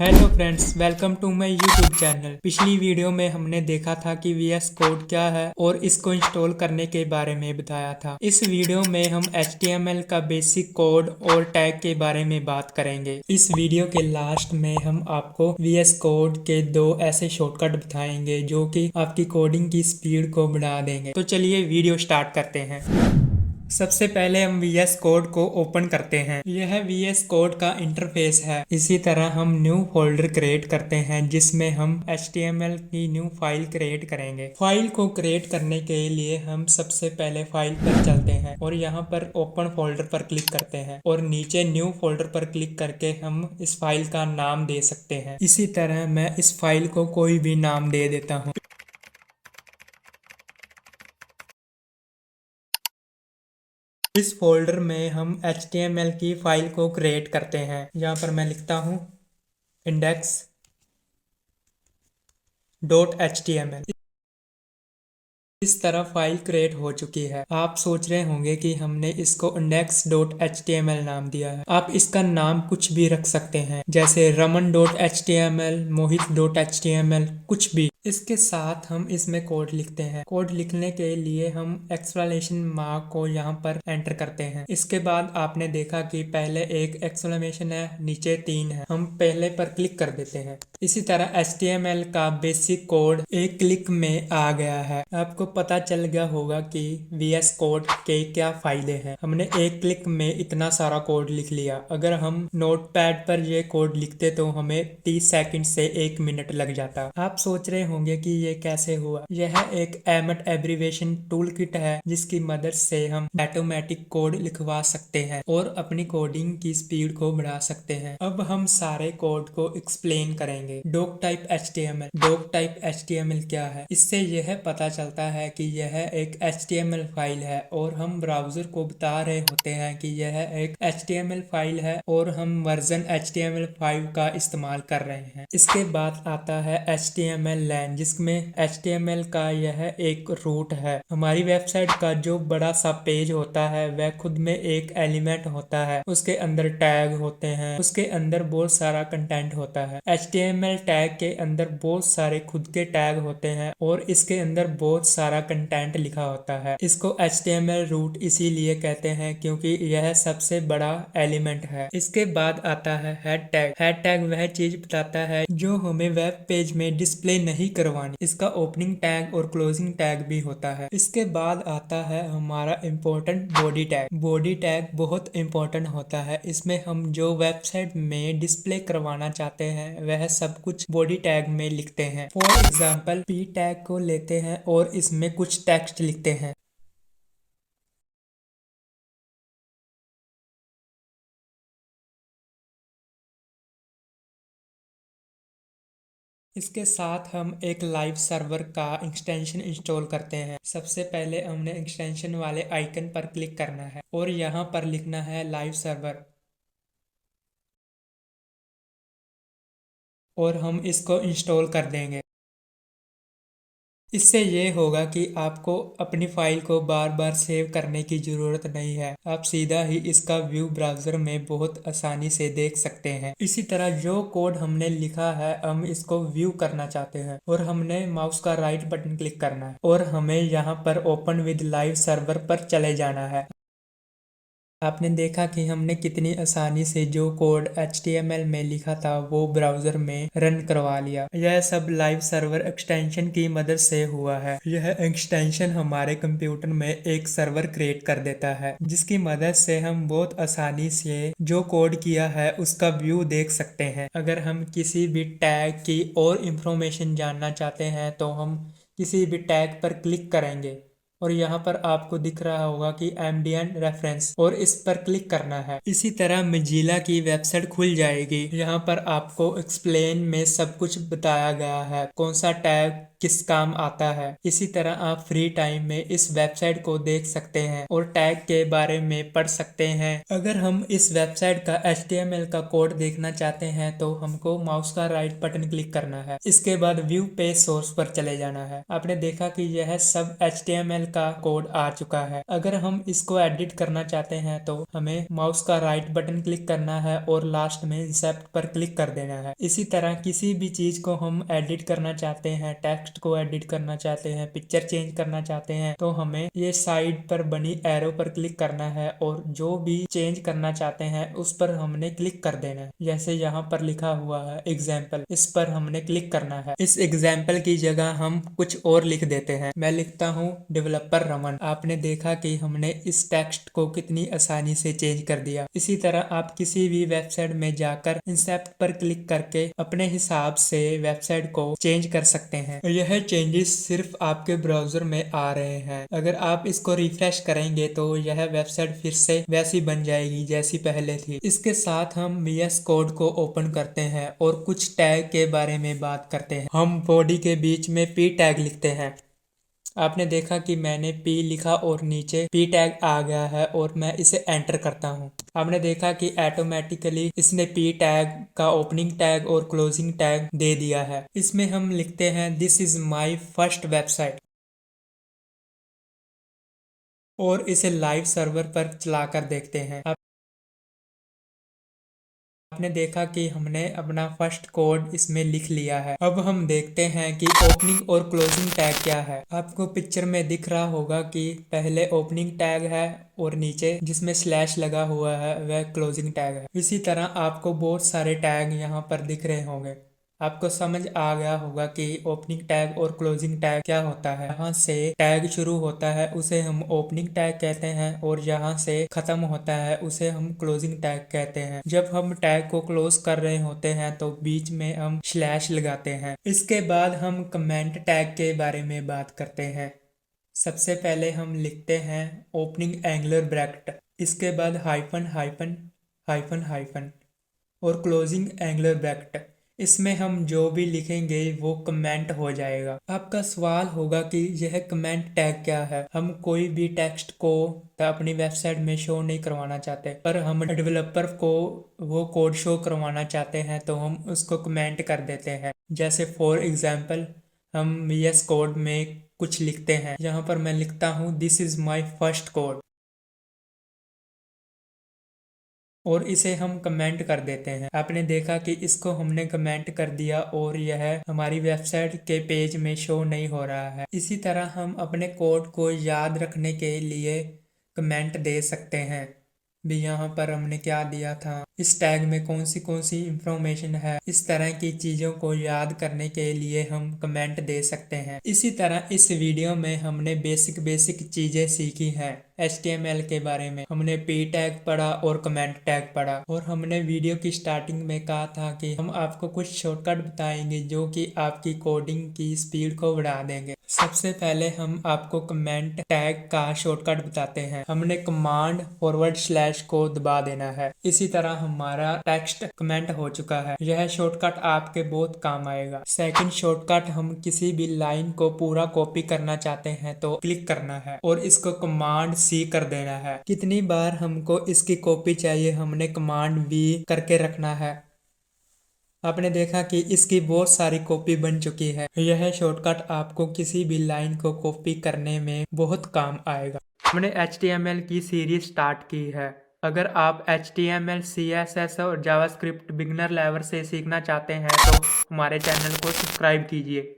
Hello friends, welcome to my YouTube channel. पिछली video में हमने देखा था कि VS कोड क्या है और इसको इंस्टॉल करने के बारे में बताया था। इस वीडियो में हम HTML का बेसिक कोड और टैग के बारे में बात करेंगे। इस वीडियो के लास्ट में हम आपको VS कोड के दो ऐसे शॉर्टकट बताएंगे जो कि आपकी कोडिंग की स्पीड को बढ़ा देंगे। तो चलिए वीडियो स्टार्ट करते हैं। सबसे पहले हम VS कोड को ओपन करते हैं। यह VS कोड का इंटरफेस है। इसी तरह हम न्यू फोल्डर क्रिएट करते हैं जिसमें हम HTML की न्यू फाइल क्रिएट करेंगे। फाइल को क्रिएट करने के लिए हम सबसे पहले फाइल पर चलते हैं और यहाँ पर ओपन फोल्डर पर क्लिक करते हैं और नीचे न्यू फोल्डर पर क्लिक करके हम इस फाइल का नाम दे सकते हैं। इसी तरह मैं इस फाइल को कोई भी नाम दे देता हूँ। इस फोल्डर में हम HTML की फाइल को क्रिएट करते हैं। यहाँ पर मैं लिखता हूँ index.html। इस तरह फाइल क्रिएट हो चुकी है। आप सोच रहे होंगे कि हमने इसको index.html नाम दिया है। आप इसका नाम कुछ भी रख सकते हैं, जैसे raman.html, mohit.html, कुछ भी। इसके साथ हम इसमें कोड लिखते हैं। कोड लिखने के लिए हम एक्सक्लेमेशन मार्क को यहाँ पर एंटर करते हैं। इसके बाद आपने देखा कि पहले एक एक्सक्लेमेशन है, नीचे 3 है। हम पहले पर क्लिक कर देते हैं। इसी तरह HTML का बेसिक कोड एक क्लिक में आ गया है। आपको पता चल गया होगा कि VS कोड के क्या फायदे हैं। हमने एक क्लिक में इतना सारा कोड लिख लिया। अगर हम नोटपैड पर ये कोड लिखते तो हमें 30 सेकंड से 1 मिनट लग जाता। आप सोच रहे होंगे कि ये कैसे हुआ। यह एक एमट एब्रीवेशन टूल किट है जिसकी मदद से हम ऑटोमेटिक कोड लिखवा सकते हैं और अपनी कोडिंग की स्पीड को बढ़ा सकते हैं। अब हम सारे कोड को एक्सप्लेन करेंगे। Doctype HTML। Doctype HTML क्या है? इससे यह पता चलता है कि यह एक HTML फाइल है और हम ब्राउजर को बता रहे होते हैं कि यह एक HTML फाइल है और हम वर्जन HTML5 का इस्तेमाल कर रहे हैं। इसके बाद आता है HTML लैन, जिसमें HTML का यह एक रूट है। हमारी वेबसाइट का जो बड़ा सा पेज होता है वह खुद में एक एलिमेंट होता है। उसके अंदर टैग होते हैं, उसके अंदर बहुत सारा कंटेंट होता है। HTML टैग के अंदर बहुत सारे खुद के टैग होते हैं और इसके अंदर बहुत सारा कंटेंट लिखा होता है। इसको HTML रूट इसीलिए कहते हैं क्योंकि यह सबसे बड़ा एलिमेंट है। इसके बाद आता है हेड टैग। हेड टैग वह चीज बताता है जो हमें वेब पेज में डिस्प्ले नहीं करवानी। इसका ओपनिंग टैग और क्लोजिंग टैग भी होता है। इसके बाद आता है हमारा important body tag. Body tag बहुत इम्पोर्टेंट होता है। इसमें हम जो वेबसाइट में डिस्प्ले करवाना चाहते हैं वह सब कुछ बॉडी टैग में लिखते हैं। फॉर एग्जाम्पल P टैग को लेते हैं और इसमें कुछ टेक्स्ट लिखते हैं। इसके साथ हम एक लाइव सर्वर का एक्सटेंशन इंस्टॉल करते हैं। सबसे पहले हमने एक्सटेंशन वाले आइकन पर क्लिक करना है और यहाँ पर लिखना है लाइव सर्वर और हम इसको इंस्टॉल कर देंगे। इससे ये होगा कि आपको अपनी फाइल को बार बार सेव करने की ज़रूरत नहीं है। आप सीधा ही इसका व्यू ब्राउज़र में बहुत आसानी से देख सकते हैं। इसी तरह जो कोड हमने लिखा है हम इसको व्यू करना चाहते हैं और हमने माउस का राइट बटन क्लिक करना है और हमें यहाँ पर ओपन विद लाइव सर्वर पर चले जाना है। आपने देखा कि हमने कितनी आसानी से जो कोड HTML में लिखा था वो ब्राउज़र में रन करवा लिया। यह सब लाइव सर्वर एक्सटेंशन की मदद से हुआ है। यह एक्सटेंशन हमारे कंप्यूटर में एक सर्वर क्रिएट कर देता है जिसकी मदद से हम बहुत आसानी से जो कोड किया है उसका व्यू देख सकते हैं। अगर हम किसी भी टैग की और इंफॉर्मेशन जानना चाहते हैं तो हम किसी भी टैग पर क्लिक करेंगे और यहाँ पर आपको दिख रहा होगा कि एमडीएन रेफरेंस और इस पर क्लिक करना है। इसी तरह मोजिला की वेबसाइट खुल जाएगी। यहाँ पर आपको एक्सप्लेन में सब कुछ बताया गया है, कौन सा टैग किस काम आता है। इसी तरह आप फ्री टाइम में इस वेबसाइट को देख सकते हैं और टैग के बारे में पढ़ सकते हैं। अगर हम इस वेबसाइट का HTML का कोड देखना चाहते हैं तो हमको माउस का राइट बटन क्लिक करना है। इसके बाद व्यू पेज सोर्स पर चले जाना है। आपने देखा कि यह सब HTML का कोड आ चुका है। अगर हम इसको एडिट करना चाहते हैं तो हमें माउस का राइट बटन क्लिक करना है और लास्ट में इंसर्ट पर क्लिक कर देना है। इसी तरह किसी भी चीज को हम एडिट करना चाहते हैं, टेक्स्ट को एडिट करना चाहते हैं, पिक्चर चेंज करना चाहते हैं तो हमें ये साइड पर बनी एरो पर क्लिक करना है और जो भी चेंज करना चाहते हैं उस पर हमने क्लिक कर देना है। जैसे यहाँ पर लिखा हुआ है एग्जाम्पल, इस पर हमने क्लिक करना है। इस एग्जाम्पल की जगह हम कुछ और लिख देते हैं। मैं लिखता हूँ डेवलपर रमन। आपने देखा कि हमने इस टेक्स्ट को कितनी आसानी से चेंज कर दिया। इसी तरह आप किसी भी वेबसाइट में जाकर इंसर्ट पर क्लिक करके अपने हिसाब से वेबसाइट को चेंज कर सकते हैं। यह चेंजेस सिर्फ आपके ब्राउजर में आ रहे हैं। अगर आप इसको रिफ्रेश करेंगे तो यह वेबसाइट फिर से वैसी बन जाएगी जैसी पहले थी। इसके साथ हम VS कोड को ओपन करते हैं और कुछ टैग के बारे में बात करते हैं। हम बॉडी के बीच में P टैग लिखते हैं। आपने देखा कि मैंने P लिखा और नीचे P टैग आ गया है और मैं इसे एंटर करता हूँ। आपने देखा कि ऑटोमेटिकली इसने P टैग का ओपनिंग टैग और क्लोजिंग टैग दे दिया है। इसमें हम लिखते हैं this is my first website और इसे लाइव सर्वर पर चलाकर देखते हैं। आपने देखा कि हमने अपना फर्स्ट कोड इसमें लिख लिया है। अब हम देखते हैं कि ओपनिंग और क्लोजिंग टैग क्या है। आपको पिक्चर में दिख रहा होगा कि पहले ओपनिंग टैग है और नीचे जिसमें स्लैश लगा हुआ है वह क्लोजिंग टैग है। इसी तरह आपको बहुत सारे टैग यहाँ पर दिख रहे होंगे। आपको समझ आ गया होगा कि ओपनिंग टैग और क्लोजिंग टैग क्या होता है। यहाँ से टैग शुरू होता है उसे हम ओपनिंग टैग कहते हैं और यहाँ से खत्म होता है उसे हम क्लोजिंग टैग कहते हैं। जब हम टैग को क्लोज कर रहे होते हैं तो बीच में हम स्लैश लगाते हैं। इसके बाद हम कमेंट टैग के बारे में बात करते हैं। सबसे पहले हम लिखते हैं ओपनिंग एंगुलर ब्रैकेट, इसके बाद हाइफन हाइफन हाइफन हाइफन और क्लोजिंग एंगुलर ब्रैकेट। इसमें हम जो भी लिखेंगे वो कमेंट हो जाएगा। आपका सवाल होगा कि यह कमेंट टैग क्या है। हम कोई भी टेक्स्ट को अपनी वेबसाइट में शो नहीं करवाना चाहते, पर हम डेवलपर को वो कोड शो करवाना चाहते हैं तो हम उसको कमेंट कर देते हैं। जैसे फॉर एग्जाम्पल हम VS कोड में कुछ लिखते हैं। यहाँ पर मैं लिखता हूँ this is my first code और इसे हम कमेंट कर देते हैं। आपने देखा कि इसको हमने कमेंट कर दिया और यह हमारी वेबसाइट के पेज में शो नहीं हो रहा है। इसी तरह हम अपने कोड को याद रखने के लिए कमेंट दे सकते हैं। भी यहाँ पर हमने क्या दिया था, इस टैग में कौन सी इंफॉर्मेशन है, इस तरह की चीजों को याद करने के लिए हम कमेंट दे सकते हैं। इसी तरह इस वीडियो में हमने बेसिक चीजें सीखी हैं। HTML के बारे में हमने P टैग पढ़ा और कमेंट टैग पढ़ा और हमने वीडियो की स्टार्टिंग में कहा था कि हम आपको कुछ शॉर्टकट बताएंगे जो कि आपकी कोडिंग की स्पीड को बढ़ा देंगे। सबसे पहले हम आपको कमेंट टैग का शॉर्टकट बताते हैं। हमने कमांड / को दबा देना है। इसी तरह हमारा टेक्स्ट कमेंट हो चुका है। यह शॉर्टकट आपके बहुत काम आएगा। सेकंड शॉर्टकट, हम किसी भी लाइन को पूरा कॉपी करना चाहते हैं तो क्लिक करना है और इसको कमांड C कर देना है। कितनी बार हमको इसकी कॉपी चाहिए हमने कमांड V करके रखना है। आपने देखा कि इसकी बहुत सारी कॉपी बन चुकी है। यह शॉर्टकट आपको किसी भी लाइन को कॉपी करने में बहुत काम आएगा। हमने HTML की सीरीज स्टार्ट की है। अगर आप HTML, CSS और जावास्क्रिप्ट बिगिनर लेवल से सीखना चाहते हैं तो हमारे चैनल को सब्सक्राइब कीजिए।